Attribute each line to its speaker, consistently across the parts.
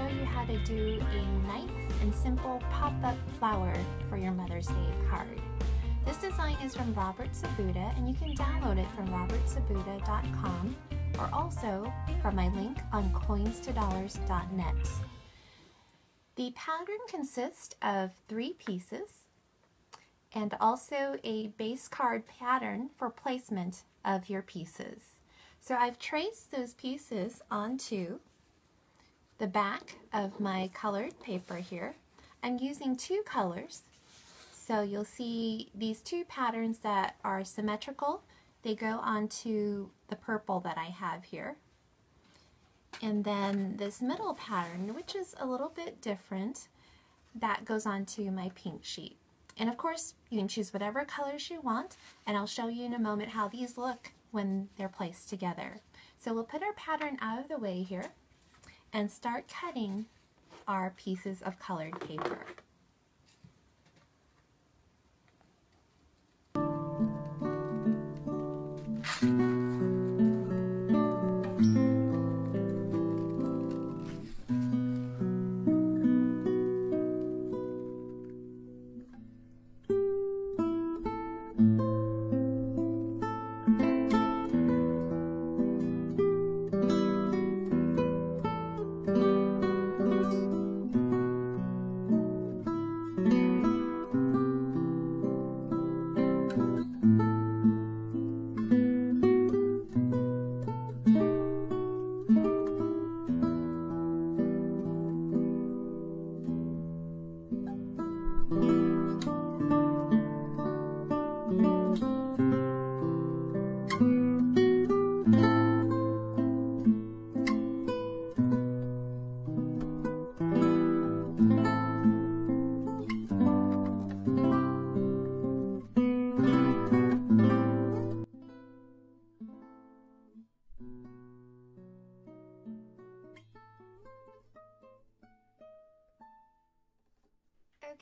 Speaker 1: show you how to do a nice and simple pop-up flower for your Mother's Day card. This design is from Robert Sabuda, and you can download it from robertsabuda.com or also from my link on coinstodollars.net. The pattern consists of 3 pieces and also a base card pattern for placement of your pieces. So I've traced those pieces onto the back of my colored paper here. I'm using 2 colors. So you'll see these 2 patterns that are symmetrical. They go onto the purple that I have here. And then this middle pattern, which is a little bit different, that goes onto my pink sheet. And of course, you can choose whatever colors you want, and I'll show you in a moment how these look when they're placed together. So we'll put our pattern out of the way here and start cutting our pieces of colored paper.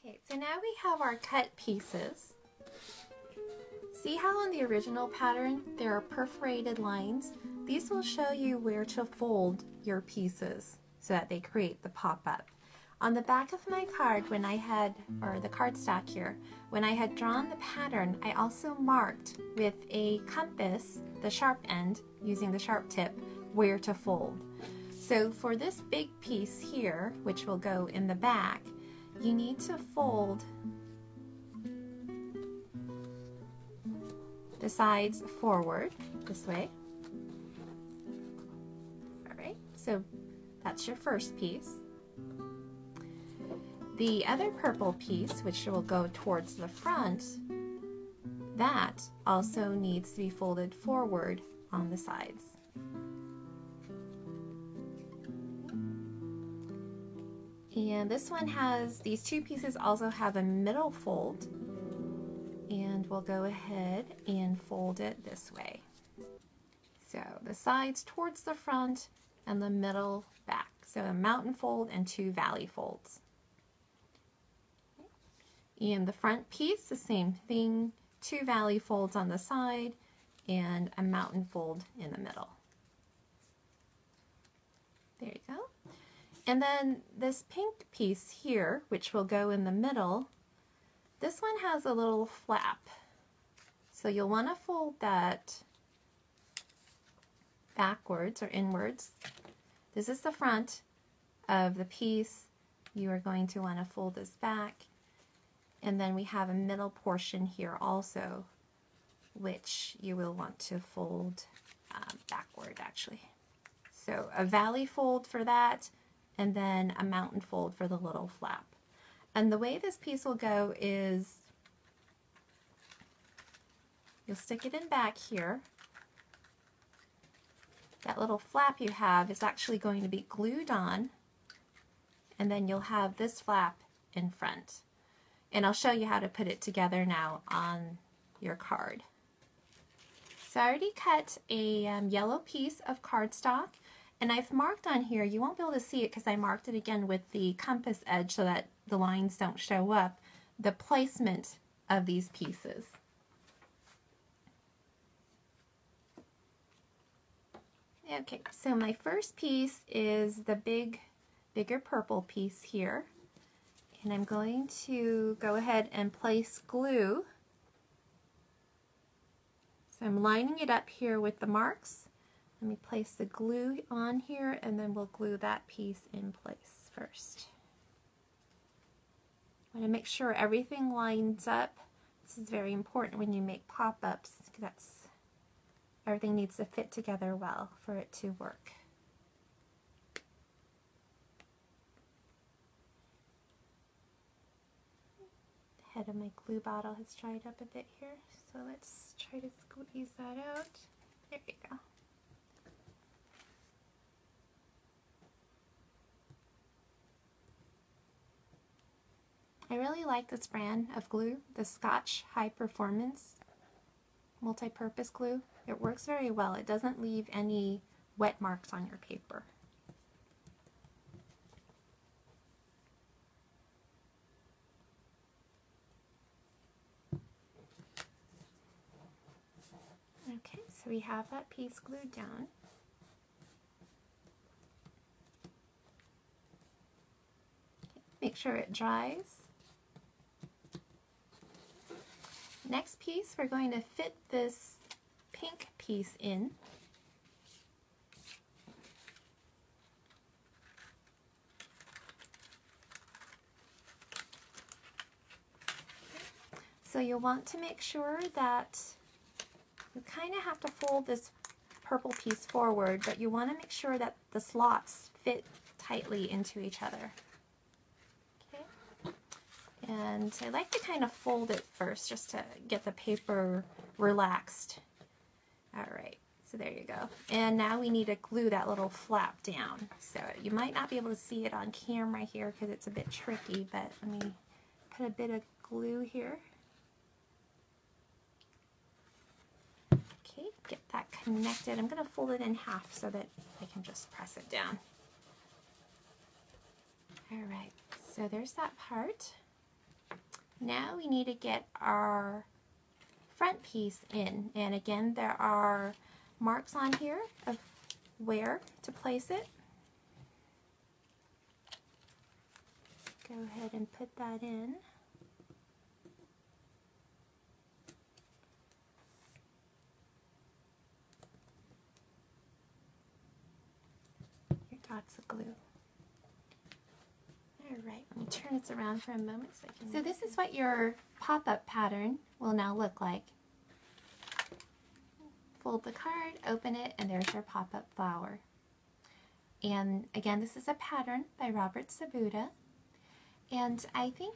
Speaker 1: Okay, so now we have our cut pieces. See how on the original pattern there are perforated lines? These will show you where to fold your pieces so that they create the pop-up. On the back of my card, when I had, or the cardstock here, when I had drawn the pattern, I also marked with a compass, the sharp end, using the sharp tip, where to fold. So for this big piece here, which will go in the back, you need to fold the sides forward this way. All right, so that's your first piece. The other purple piece, which will go towards the front, that also needs to be folded forward on the sides. And this one has, these 2 pieces also have a middle fold, and we'll go ahead and fold it this way. So the sides towards the front and the middle back. So a mountain fold and 2 valley folds. And the front piece, the same thing, 2 valley folds on the side and a mountain fold in the middle. There you go. And then this pink piece here, which will go in the middle, this one has a little flap. So you'll want to fold that backwards or inwards. This is the front of the piece. You are going to want to fold this back. And then we have a middle portion here also, which you will want to fold backward actually. So a valley fold for that, and then a mountain fold for the little flap. And the way this piece will go is you'll stick it in back here. That little flap you have is actually going to be glued on, and then you'll have this flap in front. And I'll show you how to put it together now on your card. So I already cut a yellow piece of cardstock, and I've marked on here, you won't be able to see it because I marked it again with the compass edge so that the lines don't show up, the placement of these pieces. Okay, so my first piece is the big bigger purple piece here. And I'm going to go ahead and place glue. So I'm lining it up here with the marks. Let me place the glue on here and then we'll glue that piece in place first. I want to make sure everything lines up. This is very important when you make pop-ups. Everything needs to fit together well for it to work. The head of my glue bottle has dried up a bit here, so let's try to squeeze that out. There we go. I really like this brand of glue, the Scotch High Performance multi-purpose glue. It works very well. It doesn't leave any wet marks on your paper. Okay, so we have that piece glued down. Okay, make sure it dries. Next piece, we're going to fit this pink piece in. So you'll want to make sure that you kind of have to fold this purple piece forward, but you want to make sure that the slots fit tightly into each other. Okay. And I like to kind of fold it first just to get the paper relaxed. Alright, so there you go. And now we need to glue that little flap down. So you might not be able to see it on camera here because it's a bit tricky, but let me put a bit of glue here. Okay, get that connected. I'm going to fold it in half so that I can just press it down. Alright, so there's that part. Now we need to get our front piece in, and again there are marks on here of where to place it. Go ahead and put that in. Here, lots of glue. Alright, let me turn this around for a moment so I can... So this is what your pop-up pattern will now look like. Fold the card, open it, and there's your pop-up flower. And again, this is a pattern by Robert Sabuda. And I think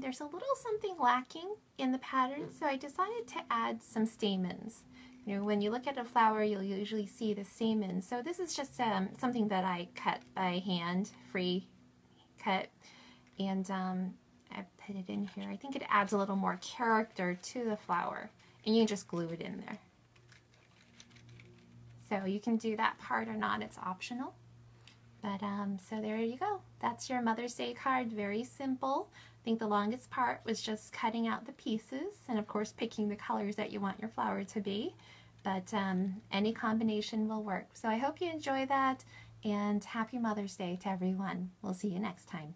Speaker 1: there's a little something lacking in the pattern, so I decided to add some stamens. You know, when you look at a flower, you'll usually see the stamens. So this is just something that I cut by hand, free cut, and I put it in here. I think it adds a little more character to the flower, and you can just glue it in there. So you can do that part or not, it's optional. But so there you go. That's your Mother's Day card, very simple. I think the longest part was just cutting out the pieces and of course picking the colors that you want your flower to be. But any combination will work. So I hope you enjoy that, and happy Mother's Day to everyone. We'll see you next time.